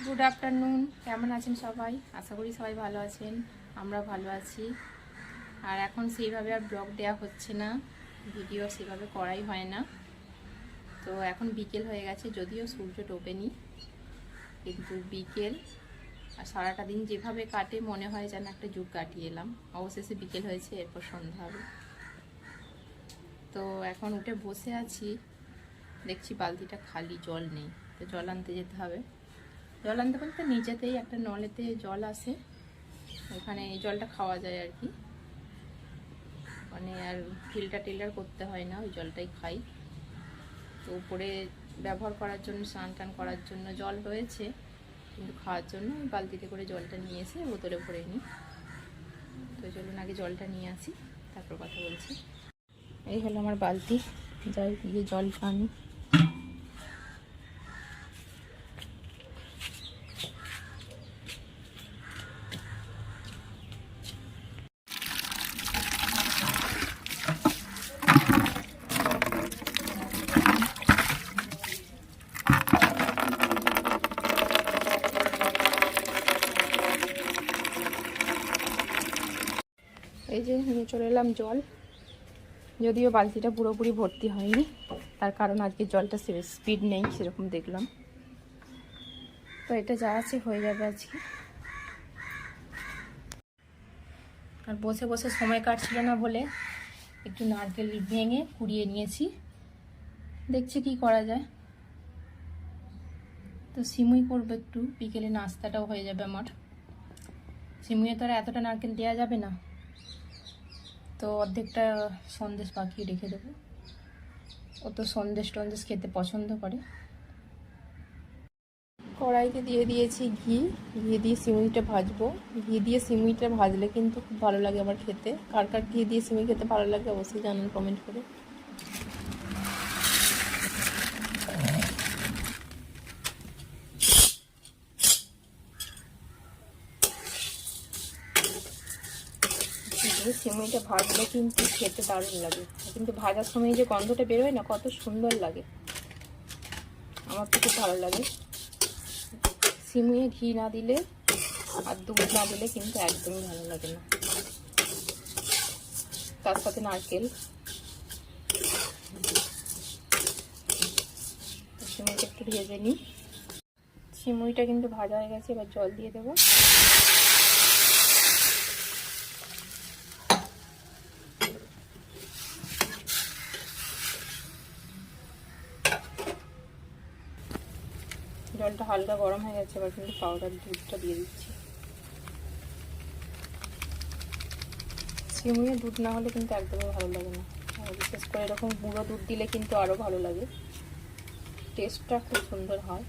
Good afternoon. কেমন আছেন সবাই? আশা করি সবাই ভালো আছেন, আমরা ভালো আছি। আর এখন সেইভাবে আর ব্লগ দেওয়া হচ্ছে না, ভিডিও সেভাবে করাই হয় না। তো এখন বিকেল হয়ে গেছে, যদিও সূর্য ডোবেনি, কিন্তু বিকেল আর সারাটা দিন যেভাবে কাটে মনে হয় যেন একটা যুগ কাটিয়ে এলাম। অবশেষে বিকেল হয়েছে, এরপর সন্ধ্যা হবে। তো এখন উঠে বসে আছি, দেখছি বালতিটা খালি, জল নেই। তো জল আনতে যেতে হবে। জল আনতে বলতে নিচেতেই একটা নলেতে জল আসে, ওখানে এই জলটা খাওয়া যায় আর কি, মানে আর ফিল্টার করতে হয় না, ওই জলটাই খাই। তো উপরে ব্যবহার করার জন্য, স্নান টান করার জন্য জল রয়েছে, কিন্তু খাওয়ার জন্য ওই বালতিতে করে জলটা নিয়ে এসে বোতলে ভরে নিই। তো চলুন আগে জলটা নিয়ে আসি, তারপর কথা বলছি। এই হলো আমার বালতি, যাই গিয়ে জলটা আনি। এই যে নিয়ে চলে এলাম জল, যদিও বালতিটা পুরোপুরি ভর্তি হয়নি, তার কারণ আজকে জলটা স্পিড নেই সেরকম দেখলাম। তো এটা যা আছে হয়ে যাবে আজকে। আর বসে বসে সময় কাটছিল না বলে একটু নারকেল ভেঙে কুড়িয়ে নিয়েছি, দেখছি কি করা যায়। তো সিমুই করবো একটু, বিকেলে নাস্তাটাও হয়ে যাবে আমার। সিমুইয়ে তো আর এতটা নারকেল দেওয়া যাবে না, তো অর্ধেকটা সন্দেশ পাকিয়ে রেখে দেবো। ও তো সন্দেশ টন্দেশ খেতে পছন্দ করে। কড়াইতে দিয়ে দিয়েছি ঘি, ঘি দিয়ে সিমুইটা ভাজবো। ঘি দিয়ে সিমুইটা ভাজলে কিন্তু খুব ভালো লাগে আমার খেতে। কার কার ঘি দিয়ে সিমুই খেতে ভালো লাগে অবশ্যই জানান কমেন্ট করে। সিমুইটা ভাজলে কিন্তু খেতে দারুণ লাগে, কিন্তু ভাজার সময় যে গন্ধটা বেরোয় না, কত সুন্দর লাগে, আমার তো খুব ভালো লাগে। সিমুইয়ে ঘি না দিলে আর দুধ না দিলে কিন্তু একদমই ভালো লাগে না। তার সাথে নারকেল। সিমুইটা একটু ভেজে নিই। সিমুইটা কিন্তু ভাজা হয়ে গেছে, এবার জল দিয়ে দেবো। জলটা হালকা গরম হয়ে গেছে, এবার কিন্তু পাউডার দুধটা দিয়ে দিচ্ছি। সিমুইয়ে দুধ না হলে কিন্তু একদমই ভালো লাগে না, আর বিশেষ করে এরকম গুঁড়ো দুধ দিলে কিন্তু আরও ভালো লাগে, টেস্টটা খুব সুন্দর হয়।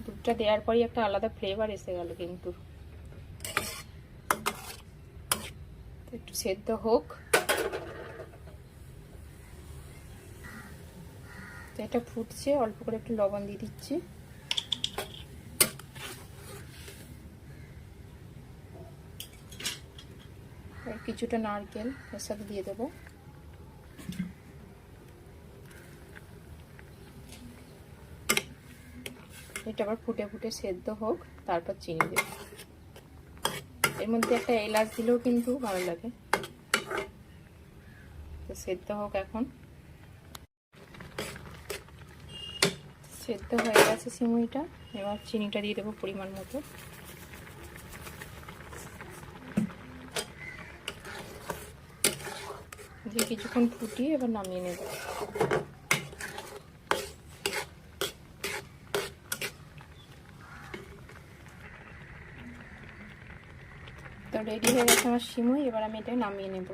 দুধটা দেওয়ার পরই একটা আলাদা ফ্লেভার এসে গেল কিন্তু। একটু সেদ্ধ হোক, তো এটা ফুটছে, অল্প করে একটু লবণ দিয়ে দিচ্ছি। আর কিছুটা নারকেল এর সাথে দিয়ে দেবো। এটা আবার ফুটে ফুটে সেদ্ধ হোক, তারপর চিনি দেব। এর মধ্যে একটা এলাচ দিলেও কিন্তু ভালো লাগে। তো সেদ্ধ হোক এখন। সেদ্ধ হয়ে গেছে সিমুইটা, এবার চিনিটা দিয়ে দেবো পরিমাণ মতো। দিয়ে কিছুক্ষণ ফুটিয়ে এবার নামিয়ে নেব। তো রেডি হয়ে গেছে আমার সিমুই, এবার আমি এটা নামিয়ে নেব।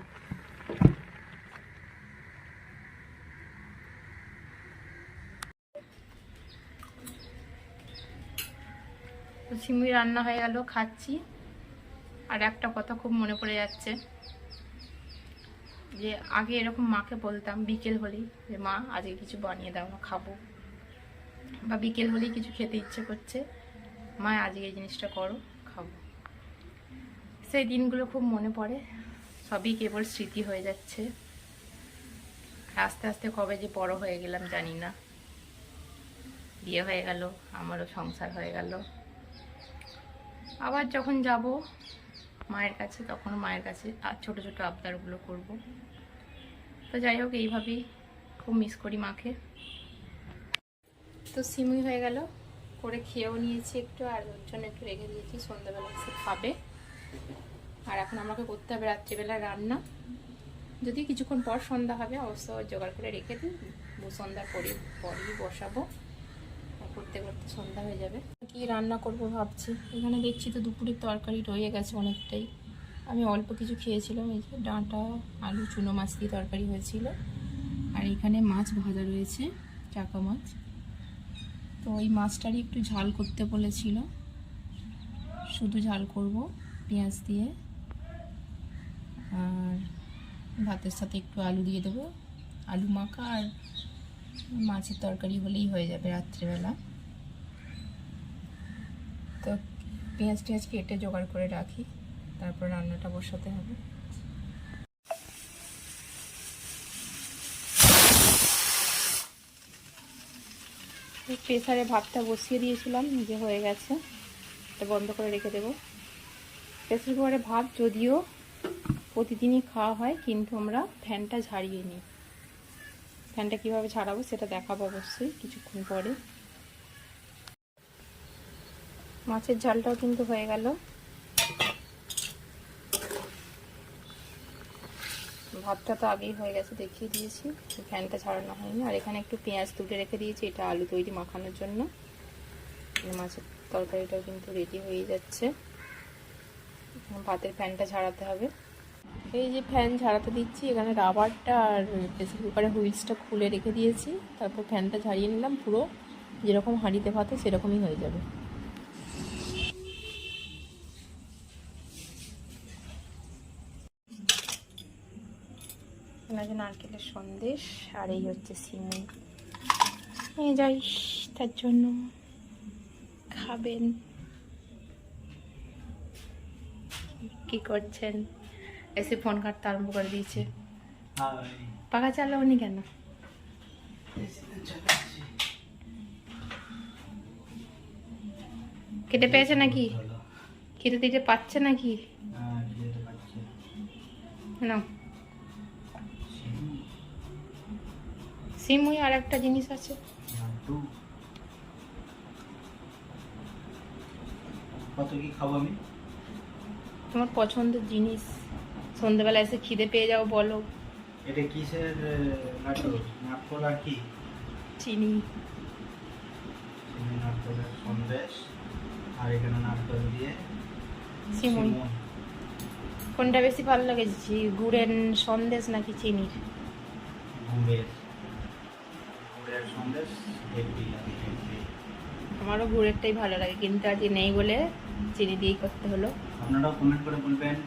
সিমুই রান্না হয়ে গেল, খাচ্ছি। আর একটা কথা খুব মনে পড়ে যাচ্ছে, যে আগে এরকম মাকে বলতাম বিকেল হলেই, যে মা আজকে কিছু বানিয়ে দাও না, খাবো। বা বিকেল হলেই কিছু খেতে ইচ্ছে করছে, মা আজকে এই জিনিসটা করো, খাবো। সেই দিনগুলো খুব মনে পড়ে, সবই কেবল স্মৃতি হয়ে যাচ্ছে। আস্তে আস্তে কবে যে বড় হয়ে গেলাম জানি না। বিয়ে হয়ে গেল, আমারও সংসার হয়ে গেল। আবার যখন যাব মায়ের কাছে, তখন মায়ের কাছে আর ছোট ছোট আবদারগুলো করব। তো যাই হোক, এইভাবেই খুব মিস করি মাকে। তো সিমুই হয়ে গেল, করে খেয়েও নিয়েছি একটু, আর ওর জন্য একটু রেখে দিয়েছি, সন্ধ্যাবেলা এসে খাবে। আর এখন আমাকে করতে হবে রাত্রিবেলা রান্না। যদি কিছুক্ষণ পর সন্ধ্যা হবে অবশ্য জোগাড় করে রেখে দিই, সন্ধ্যার পরেই বসাবো। করতে করতে সন্ধ্যা হয়ে যাবে। কি রান্না করব ভাবছি। এখানে দেখছি তো দুপুরের তরকারি রয়ে গেছে অনেকটাই। আমি অল্প কিছু খেয়েছিলাম, এই যে ডাঁটা আলু চুনো মাছ দিয়ে তরকারি হয়েছিল। আর এখানে মাছ ভাজা রয়েছে, চাকা মাছ। তো ওই মাছটারই একটু ঝাল করতে বলেছিল, শুধু ঝাল করব পেঁয়াজ দিয়ে। আর ভাতের সাথে একটু আলু দিয়ে দেবো, আলু মাখা আর মাছের তরকারি হলেই হয়ে যাবে রাত্রিবেলা। তো পেঁয়াজ টেঁয়াজ কেটে জোগাড় করে রাখি, তারপর রান্নাটা বসাতে হবে। প্রেসারে ভাতটা বসিয়ে দিয়েছিলাম, যে হয়ে গেছে, এটা বন্ধ করে রেখে দেবো। প্রেসার কুকারে ভাত যদিও প্রতিদিনই খাওয়া হয়, কিন্তু আমরা ফ্যানটা ঝাড়িয়ে নিই। ফ্যানটা কীভাবে ঝাড়াবো সেটা দেখাবো অবশ্যই কিছুক্ষণ পরে। মাছের ঝালটাও কিন্তু হয়ে গেল। ভাতটা তো আগেই হয়ে গেছে, দেখিয়ে দিয়েছি, ফ্যানটা ছাড়ানো হয়নি। আর এখানে একটু পেঁয়াজ তুলে রেখে দিয়েছি, এটা আলু তৈরি মাখানোর জন্য। মাছের তরকারিটাও কিন্তু রেডি হয়ে যাচ্ছে। ভাতের ফ্যানটা ঝাড়াতে হবে। এই যে ফ্যান ঝাড়াতে দিচ্ছি, এখানে রাবারটা আর প্রেসার কুকারের হুইলসটা খুলে রেখে দিয়েছি। তারপর ফ্যানটা ঝাড়িয়ে নিলাম, পুরো যেরকম হাঁড়িতে ভাতে সেরকমই হয়ে যাবে। এখানে নারকেলের সন্দেশ, আর এই হচ্ছে সিমুই নিয়ে যাই, তার জন্য খাবেন। কি করছেন? এসে ফোন কাটতে আরম্ভ করে দিয়েছে। পাখা চালাওনি কেন? কেটে পেয়েছে নাকি? খেতে দিতে পাচ্ছে নাকি? না, সিমুই আর একটা জিনিস আছে। কত কি খাবো আমি? তোমার পছন্দের জিনিস, সন্ধ্যাবেলা এসে খিদে পেয়ে যাও বলো। এটা কিসের লাড্ডু? নারকোল আর কি? চিনি। নারকোলের সন্দেশ, আর এখানে নারকোল দিয়ে সিমুই। কোনটা বেশি ভালো লাগে, গুড়ের সন্দেশ নাকি চিনির? গুড়ের সন্দেশ হেভি লাগে। আমারও গুড়েরটাই ভালো লাগে, কিন্তু আজ নেই বলে চিনি দিয়েই করতে হলো। আপনারাও কমেন্ট করে বলবেন।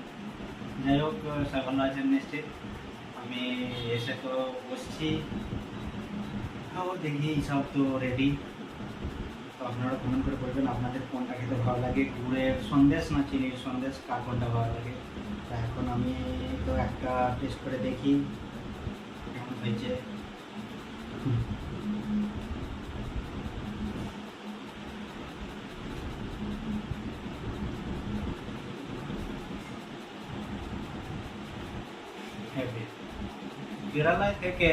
যাই হোক, ভালো আছেন নিশ্চিত। আমি এসে তো বসছি, দেখি সব তো রেডি। তো আপনারা কমেন্ট করে বলবেন আপনাদের কোনটা খেতে ভালো লাগে, গুড়ের সন্দেশ না চিনির সন্দেশ, কার কোনটা ভালো লাগে। তা এখন আমি তো একটা টেস্ট করে দেখি কেমন হয়েছে। কেরালায় থেকে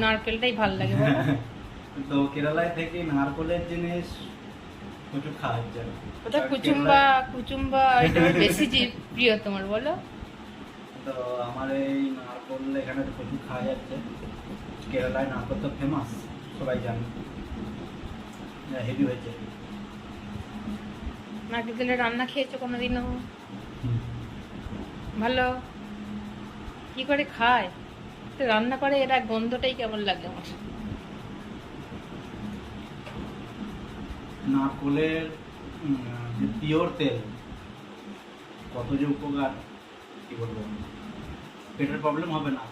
নারকেলটাই ভালো লাগে। তো কেরালায় থেকে নারকেলের জিনিস প্রচুর খাওয়া হচ্ছে। ওটা কুচুম্বা এটা বেশি প্রিয় তোমার, বলো? তো আমার এই নারকেল এখানে প্রচুর খাওয়া যাচ্ছে। কেরালায় নারকেল তো ফেমাস, সবাই জানে, হেভি হয়েছে। নারকেল তেলের রান্না খেয়েছো কোনোদিনও? ভালো কি করে খায়, রান্না করে, এরা গন্ধটাই কেমন লাগে আমার। নারকেলের যে পিওর তেল, কত যে উপকার, কি বলবো, পেটের প্রবলেম হবে না।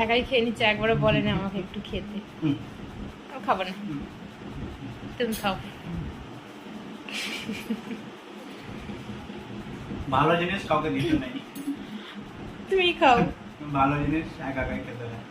একাই খেয়ে নিচ্ছে, একবারও বলে না আমাকে একটু খেতে। খাবো না, তুমি খাও। ভালো জিনিস কাউকে দিতে নেই, তুমি খাও। ভালো জিনিস একা একাই খেতে হয়।